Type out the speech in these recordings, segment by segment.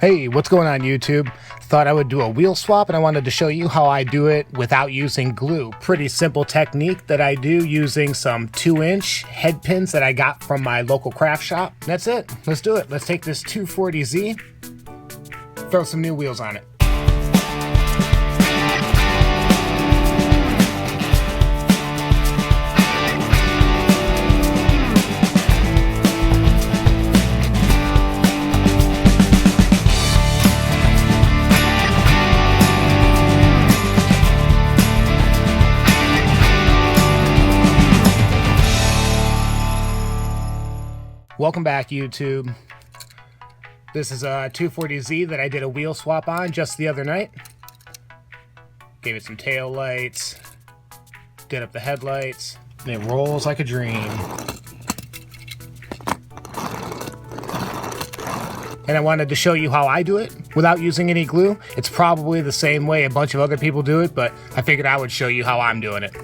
Hey, what's going on YouTube? Thought I would do a wheel swap and I wanted to show you how I do it without using glue. Pretty simple technique that I do using some 2-inch head pins that I got from my local craft shop. That's it. Let's do it. Let's take this 240Z, throw some new wheels on it. Welcome back, YouTube. This is a 240Z that I did a wheel swap on just the other night. Gave it some tail lights, did up the headlights, and it rolls like a dream. And I wanted to show you how I do it without using any glue. It's probably the same way a bunch of other people do it, but I figured I would show you how I'm doing it.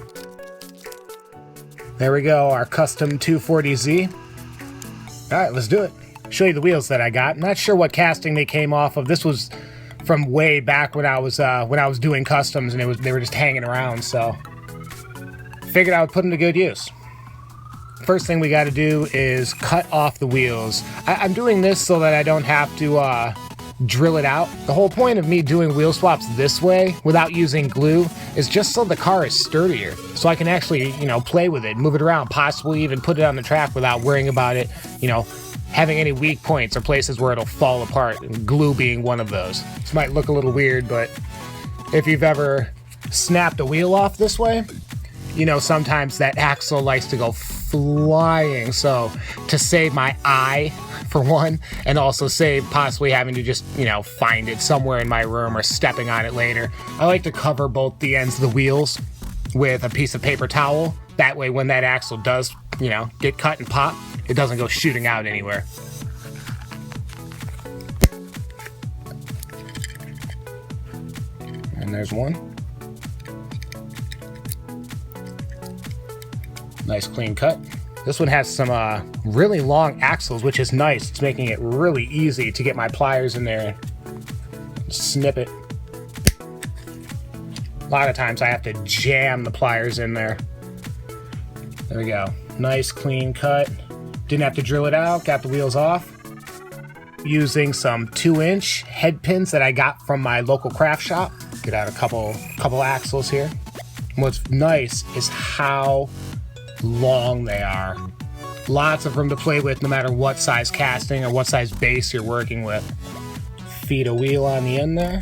There we go, our custom 240Z. All right, let's do it. Show you the wheels that I got. I'm not sure what casting they came off of. This was from way back when I was doing customs, and they were just hanging around. So figured I would put them to good use. First thing we got to do is cut off the wheels. I'm doing this so that I don't have to drill it out. The whole point of me doing wheel swaps this way without using glue is just so the car is sturdier, so I can actually, play with it, move it around, possibly even put it on the track without worrying about it, having any weak points or places where it'll fall apart, and glue being one of those. This might look a little weird, but if you've ever snapped a wheel off this way, sometimes that axle likes to go flying. So to save my eye, for one, and also save possibly having to just, find it somewhere in my room or stepping on it later, I like to cover both the ends of the wheels with a piece of paper towel. That way when that axle does, get cut and pop, it doesn't go shooting out anywhere. And there's one. Nice clean cut. This one has some really long axles, which is nice. It's making it really easy to get my pliers in there and snip it. A lot of times I have to jam the pliers in there. There we go. Nice clean cut. Didn't have to drill it out. Got the wheels off. Using some 2-inch head pins that I got from my local craft shop. Get out a couple axles here. And what's nice is how long they are. Lots of room to play with no matter what size casting or what size base you're working with. Feed a wheel on the end there.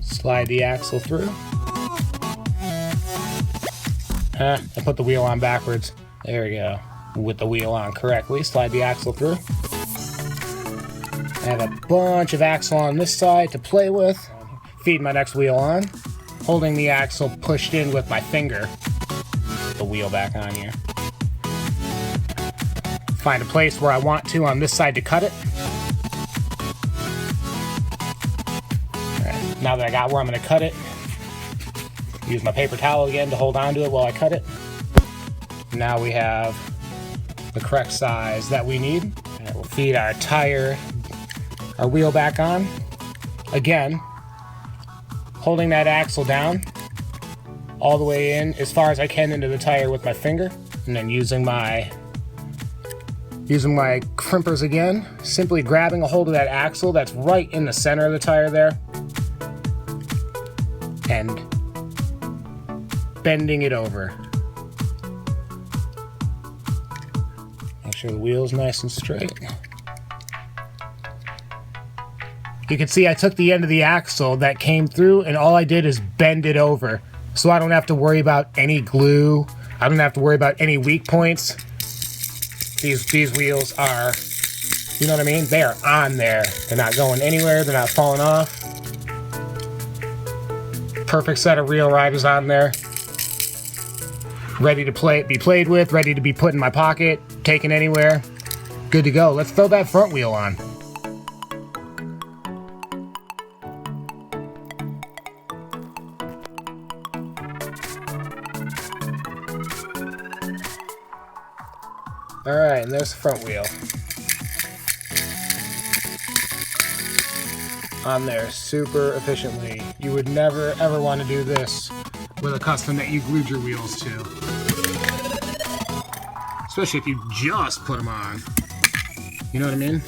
Slide the axle through. I put the wheel on backwards. There we go. With the wheel on correctly, slide the axle through. I have a bunch of axle on this side to play with. Feed my next wheel on. Holding the axle pushed in with my finger. The wheel back on here. Find a place where I want to on this side to cut it. Alright, now that I got where I'm going to cut it, use my paper towel again to hold on to it while I cut it. Now we have the correct size that we need. And we'll feed our wheel back on. Again, holding that axle down all the way in as far as I can into the tire with my finger, and then using my crimpers again, simply grabbing a hold of that axle that's right in the center of the tire there and bending it over. Make sure the wheel's nice and straight. You can see I took the end of the axle that came through and all I did is bend it over. So I don't have to worry about any glue. I don't have to worry about any weak points. These wheels are, you know what I mean? They are on there. They're not going anywhere. They're not falling off. Perfect set of reel riders on there. Ready to be played with, ready to be put in my pocket, taken anywhere. Good to go. Let's throw that front wheel on. All right, and there's the front wheel. On there super efficiently. You would never ever want to do this with a custom that you glued your wheels to. Especially if you just put them on. You know what I mean?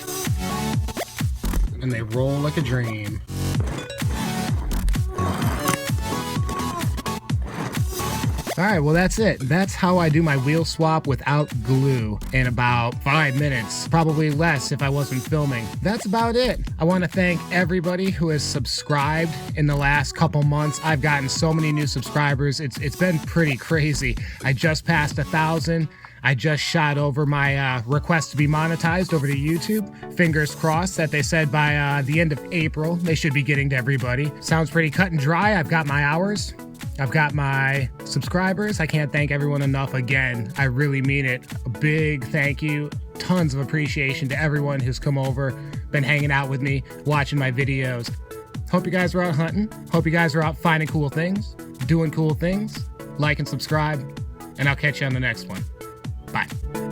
And they roll like a dream. Alright, well that's it. That's how I do my wheel swap without glue in about 5 minutes. Probably less if I wasn't filming. That's about it. I want to thank everybody who has subscribed in the last couple months. I've gotten so many new subscribers. It's been pretty crazy. I just passed 1,000. I just shot over my request to be monetized over to YouTube. Fingers crossed that they said by the end of April, they should be getting to everybody. Sounds pretty cut and dry. I've got my hours. I've got my subscribers. I can't thank everyone enough again. I really mean it. A big thank you. Tons of appreciation to everyone who's come over, been hanging out with me, watching my videos. Hope you guys are out hunting. Hope you guys are out finding cool things, doing cool things. Like and subscribe, and I'll catch you on the next one. Bye.